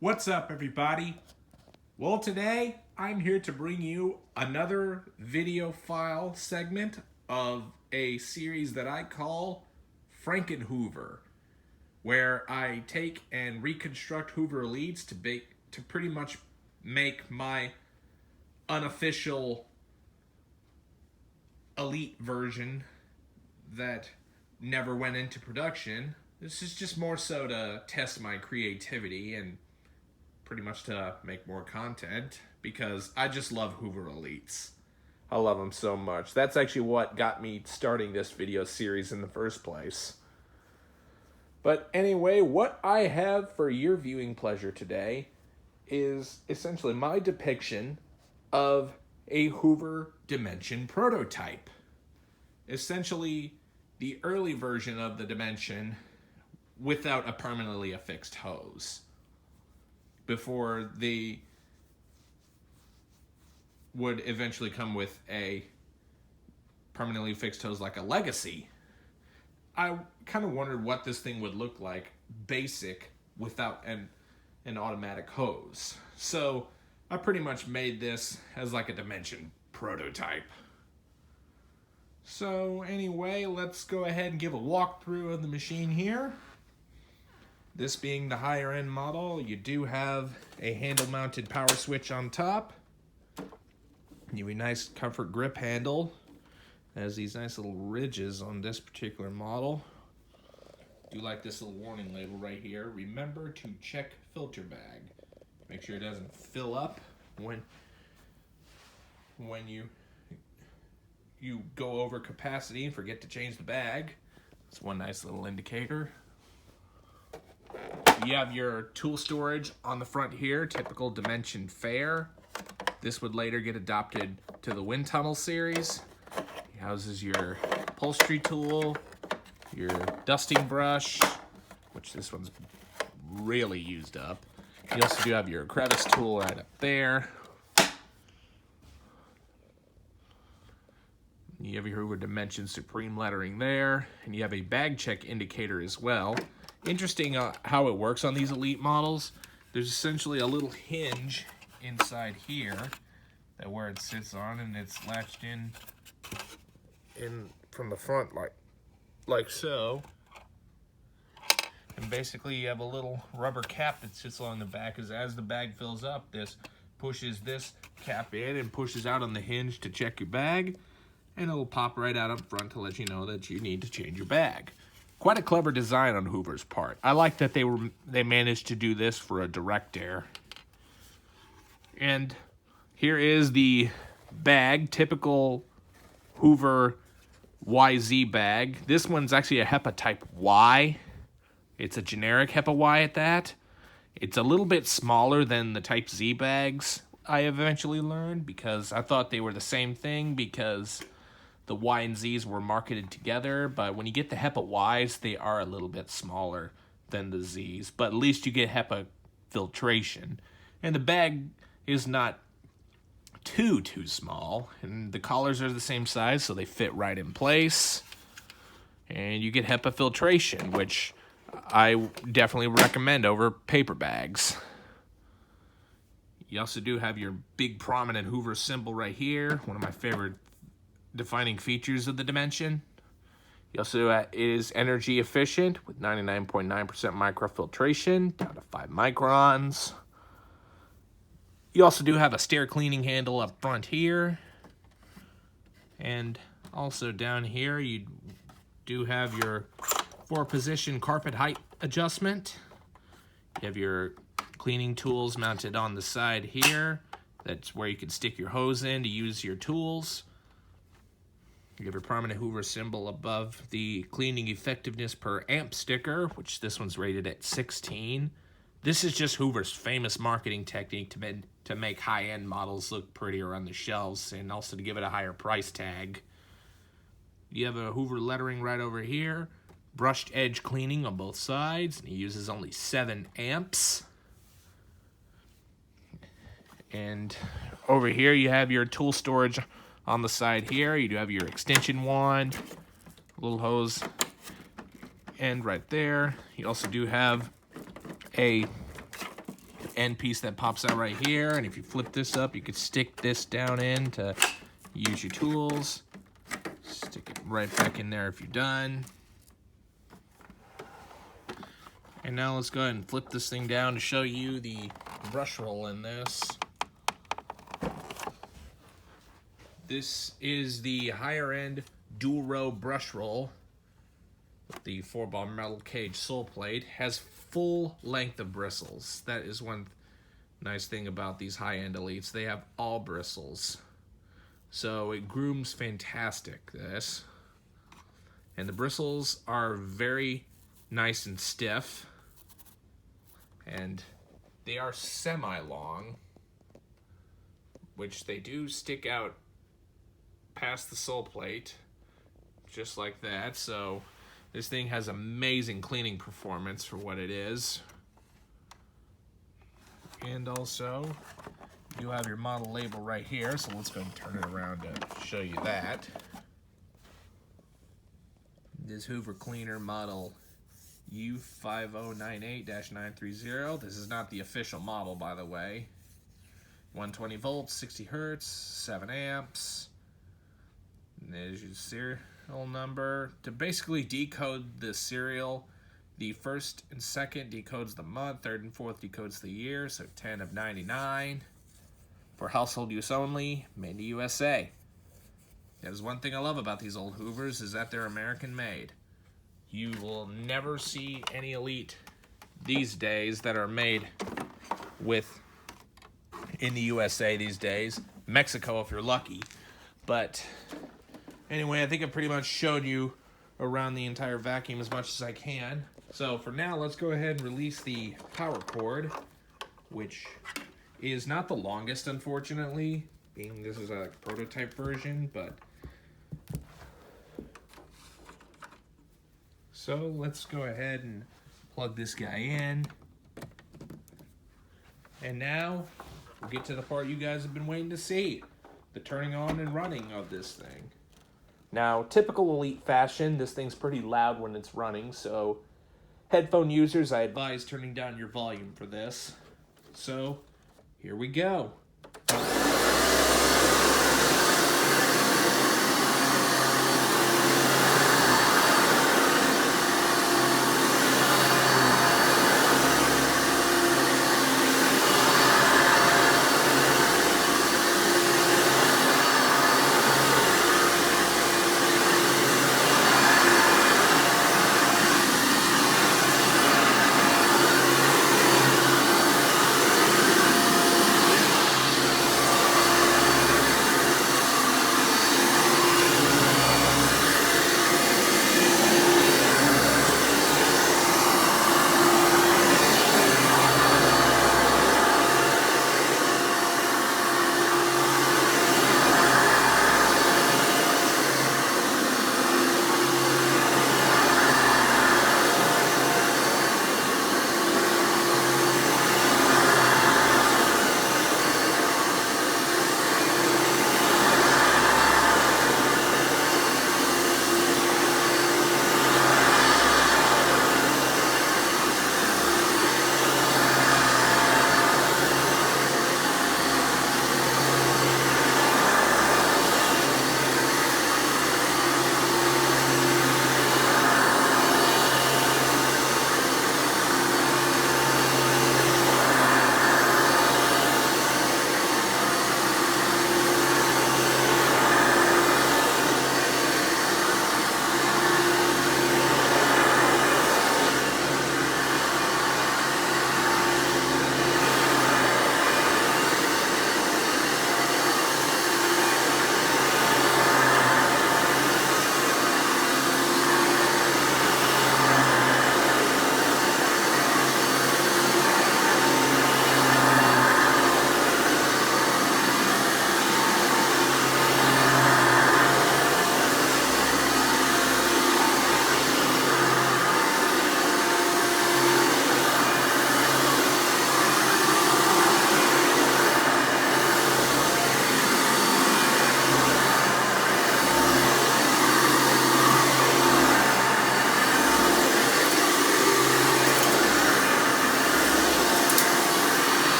What's up, everybody? Well, today I'm here to bring you another video file segment of a series that I call FrankenHoover, where I take and reconstruct Hoover Elites to pretty much make my unofficial elite version that never went into production. This is just more so to test my creativity and pretty much to make more content because I just love Hoover Elites. I love them so much. That's actually what got me starting this video series in the first place. But anyway, what I have for your viewing pleasure today is essentially my depiction of a Hoover Dimension prototype. Essentially, the early version of the Dimension without a permanently affixed hose, before they would eventually come with a permanently fixed hose like a Legacy. I kind of wondered what this thing would look like basic without an automatic hose. So I pretty much made this as like a Dimension prototype. So anyway, let's go ahead and give a walkthrough of the machine here. This being the higher end model, you do have a handle mounted power switch on top. You have a nice comfort grip handle. It has these nice little ridges on this particular model. I do like this little warning label right here. Remember to check filter bag. Make sure it doesn't fill up when you go over capacity and forget to change the bag. It's one nice little indicator. You have your tool storage on the front here, typical Dimension fare. This would later get adopted to the wind tunnel series. It houses your upholstery tool, your dusting brush, which this one's really used up. You also do have your crevice tool right up there. You have your Hoover Dimension Supreme lettering there, and you have a bag check indicator as well. Interesting how it works on these Elite models. There's essentially a little hinge inside here that where it sits on, and it's latched in from the front like so. And basically you have a little rubber cap that sits along the back, as the bag fills up, this pushes this cap in and pushes out on the hinge to check your bag, and it'll pop right out up front to let you know that you need to change your bag. Quite a clever design on Hoover's part. I like that they managed to do this for a direct air. And here is the bag, typical Hoover YZ bag. This one's actually a HEPA type Y. It's a generic HEPA Y at that. It's a little bit smaller than the type Z bags, I eventually learned, because I thought they were the same thing because the Y and Z's were marketed together, but when you get the HEPA Ys, they are a little bit smaller than the Z's, but at least you get HEPA filtration. And the bag is not too small, and the collars are the same size, so they fit right in place. And you get HEPA filtration, which I definitely recommend over paper bags. You also do have your big prominent Hoover symbol right here, one of my favorite defining features of the Dimension. You also is energy efficient with 99.9% microfiltration down to 5 microns. You also do have a stair cleaning handle up front here, and also down here you do have your 4-position carpet height adjustment. You have your cleaning tools mounted on the side here. That's where you can stick your hose in to use your tools. You have your prominent Hoover symbol above the cleaning effectiveness per amp sticker, which this one's rated at 16. This is just Hoover's famous marketing technique to make high-end models look prettier on the shelves and also to give it a higher price tag. You have a Hoover lettering right over here, brushed edge cleaning on both sides, and it uses only 7 amps. And over here you have your tool storage on the side here. You do have your extension wand, little hose end right there. You also do have a end piece that pops out right here. And if you flip this up, you could stick this down in to use your tools. Stick it right back in there if you're done. And now let's go ahead and flip this thing down to show you the brush roll in this. This is the higher end dual row brush roll. The 4-ball metal cage sole plate has full length of bristles. That is one nice thing about these high-end Elites. They have all bristles. So it grooms fantastic, this. And the bristles are very nice and stiff. And they are semi-long, which they do stick out past the sole plate, just like that. So this thing has amazing cleaning performance for what it is. And also, you have your model label right here, so let's go and turn it around to show you that. This Hoover Cleaner model U5098-930. This is not the official model, by the way. 120 volts, 60 hertz, 7 amps. And there's your serial number. To basically decode the serial, the first and second decodes the month, third and fourth decodes the year, so 10 of 99. For household use only, made in the USA. That is one thing I love about these old Hoovers, is that they're American made. You will never see any Elite these days that are made in the USA these days. Mexico if you're lucky. But anyway, I think I pretty much showed you around the entire vacuum as much as I can. So for now, let's go ahead and release the power cord, which is not the longest, unfortunately, being this is a prototype version, but so let's go ahead and plug this guy in. And now we'll get to the part you guys have been waiting to see, the turning on and running of this thing. Now, typical Elite fashion, this thing's pretty loud when it's running, so headphone users, I advise turning down your volume for this. So, here we go.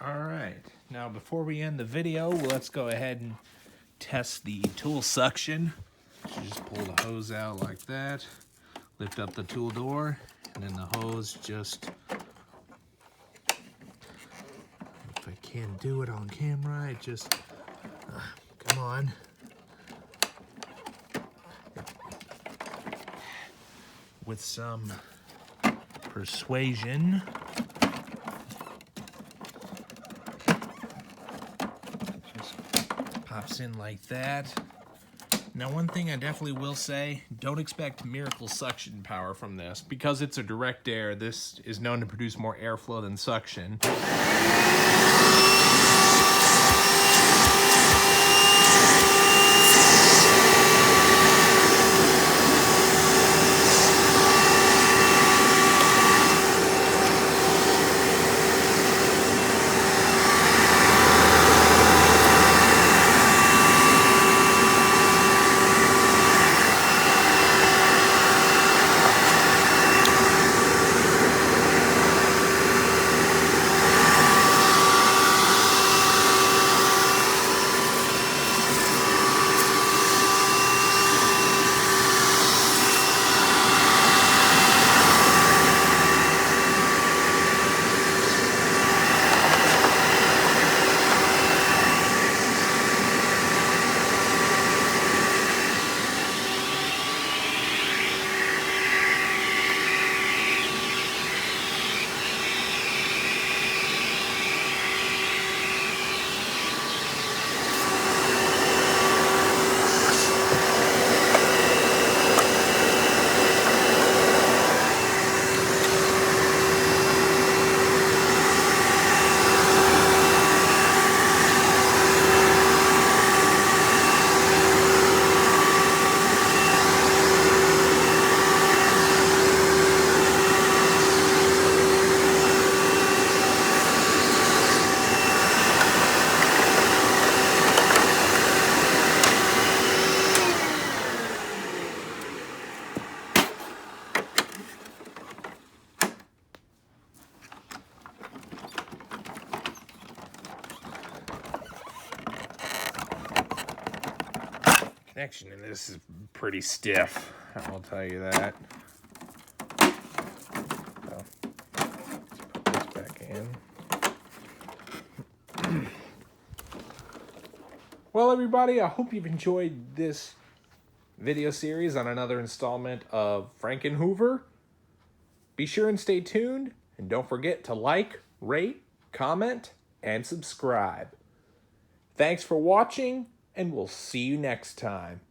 All right, now before we end the video, let's go ahead and test the tool suction. So just pull the hose out like that, lift up the tool door, and then the hose just, if I can't do it on camera, it just, come on. With some persuasion, just pops in like that. Now, one thing I definitely will say, don't expect miracle suction power from this. Because it's a direct air, this is known to produce more airflow than suction. Connection in this is pretty stiff, I'll tell you that. So, let's put this back in. Well, everybody, I hope you've enjoyed this video series on another installment of FrankenHoover. Be sure and stay tuned, and don't forget to like, rate, comment, and subscribe. Thanks for watching, and we'll see you next time.